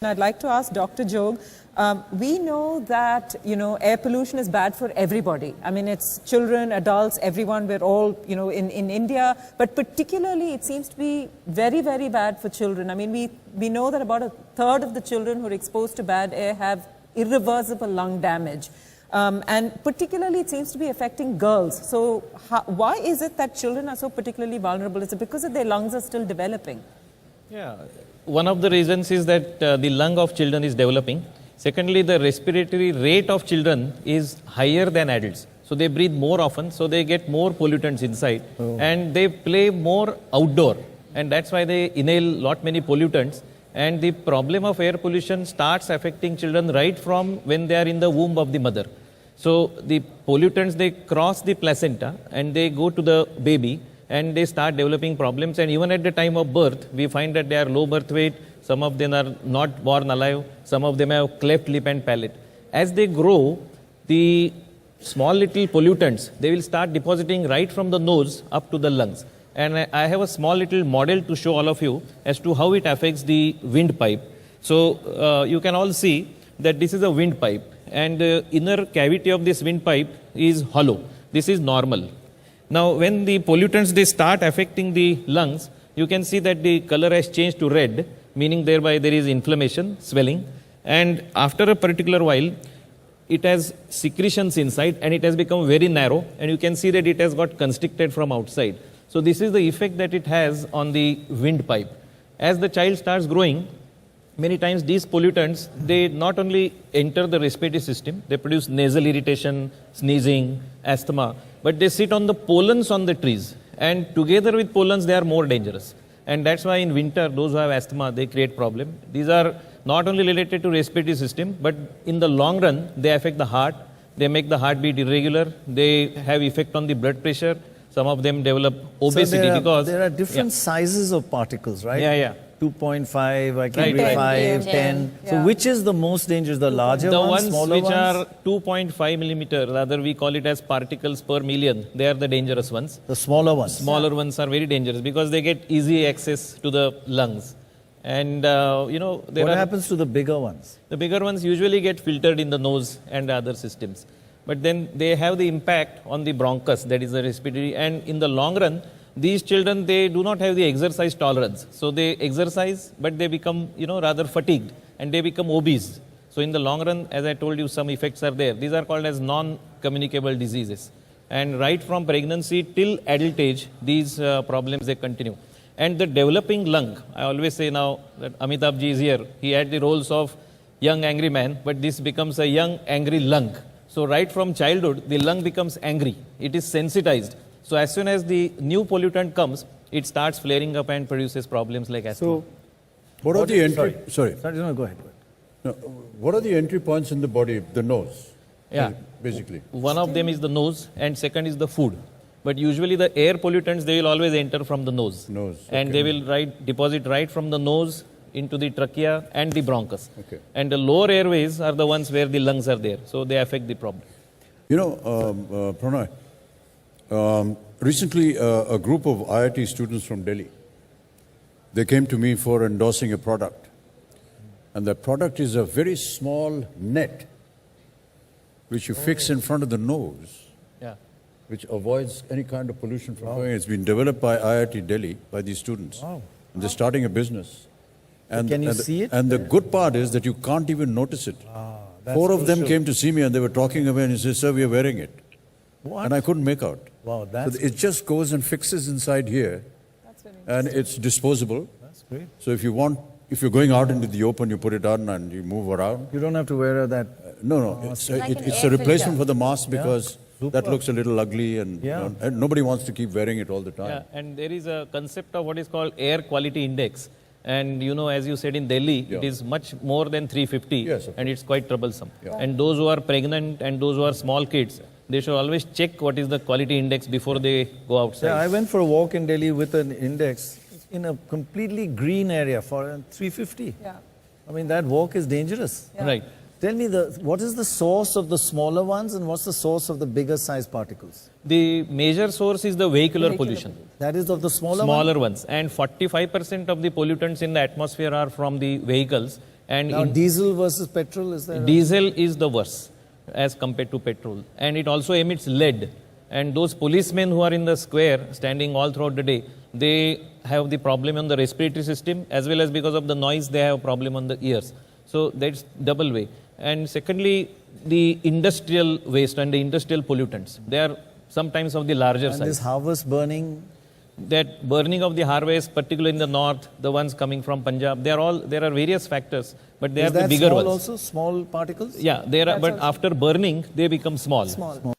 I'd like to ask Dr. Jog, we know that, air pollution is bad for everybody. I mean, it's children, adults, everyone, we're all, in India, but particularly it seems to be very, very bad for children. I mean, we know that about a third of the children who are exposed to bad air have irreversible lung damage. And particularly it seems to be affecting girls. So why is it that children are so particularly vulnerable? Is it because their lungs are still developing? Yeah. One of the reasons is that the lung of children is developing. Secondly, the respiratory rate of children is higher than adults. So they breathe more often, so they get more pollutants inside. And they play more outdoor. And that's why they inhale many pollutants. And the problem of air pollution starts affecting children right from when they are in the womb of the mother. So the pollutants, they cross the placenta and they go to the baby. And they start developing problems, and even at the time of birth, we find that they are low birth weight, some of them are not born alive, some of them have cleft lip and palate. As they grow, the small little pollutants, they will start depositing right from the nose up to the lungs. And I have a small little model to show all of you as to how it affects the windpipe. So you can all see that this is a windpipe, and the inner cavity of this windpipe is hollow. This is normal. Now, when the pollutants, they start affecting the lungs, you can see that the color has changed to red, meaning thereby there is inflammation, swelling. And after a particular while, it has secretions inside and it has become very narrow, and you can see that it has got constricted from outside. So this is the effect that it has on the windpipe. As the child starts growing, many times these pollutants, they not only enter the respiratory system, they produce nasal irritation, sneezing, asthma, but they sit on the pollens on the trees. And together with pollens, they are more dangerous. And that's why in winter, those who have asthma, they create problem. These are not only related to respiratory system, but in the long run, they affect the heart. They make the heartbeat irregular. They have effect on the blood pressure. Some of them develop obesity because there are different sizes of particles, right? Yeah. 2.5, I can read 5, 10. Yeah. So which is the most dangerous? The larger the ones, ones smaller which ones? are 2.5 millimeter, rather we call it as particles per million. They are the dangerous ones. The smaller ones. Smaller ones are very dangerous because they get easy access to the lungs. And What happens to the bigger ones? The bigger ones usually get filtered in the nose and other systems. But then they have the impact on the bronchus, that is the respiratory. And in the long run, these children, they do not have the exercise tolerance. So they exercise, but they become, rather fatigued and they become obese. So in the long run, as I told you, some effects are there. These are called as non-communicable diseases. And right from pregnancy till adult age, these problems, they continue. And the developing lung, I always say now that Amitabh ji is here, he had the roles of young angry man, but this becomes a young angry lung. So right from childhood, the lung becomes angry. It is sensitized. So as soon as the new pollutant comes, it starts flaring up and produces problems like asthma. So, what are the entry? Sorry. No, go ahead. No, what are the entry points in the body? The nose. Yeah. Basically. One of them is the nose, and second is the food. But usually the air pollutants, they will always enter from the nose. And they will deposit right from the nose into the trachea and the bronchus. Okay. And the lower airways are the ones where the lungs are there. So they affect the problem. Pranay, recently a group of IIT students from Delhi, they came to me for endorsing a product. And that product is a very small net which you fix in front of the nose, which avoids any kind of pollution from going. It's been developed by IIT Delhi, by these students. Wow. And they're starting a business. And, can you see it? And the good part is that you can't even notice it. Four of them came to see me and they were talking away and he said, "Sir, we are wearing it." What? And I couldn't make out. Wow, So it just goes and fixes inside here. That's very And it's disposable. That's great. So if you're going out into the open, you put it on and you move around. You don't have to wear that. No. It's a replacement for the mask because that looks a little ugly and, and nobody wants to keep wearing it all the time. Yeah, and there is a concept of what is called air quality index. And as you said in Delhi, it is much more than 350 Yes, and it's quite troublesome. Yeah. And those who are pregnant and those who are small kids, they should always check what is the quality index before they go outside. Yeah, I went for a walk in Delhi with an index in a completely green area for 350. Yeah. I mean, that walk is dangerous. Yeah. Right. Tell me, what is the source of the smaller ones and what's the source of the bigger size particles? The major source is the vehicular pollution. That is of the smaller ones. And 45% of the pollutants in the atmosphere are from the vehicles And Now, diesel versus petrol, is that? diesel is the worst as compared to petrol, and it also emits lead. And those policemen who are in the square standing all throughout the day, they have the problem on the respiratory system, as well as because of the noise they have a problem on the ears. So that's double way. And secondly, the industrial waste and the industrial pollutants, they are sometimes of the larger And size. this harvest burning, That burning of the harvest, particularly in the north, the ones coming from Punjab, there are various factors, but they is are the that bigger small ones. also? Small particles? Yeah, there are, but after burning, they become small. Small.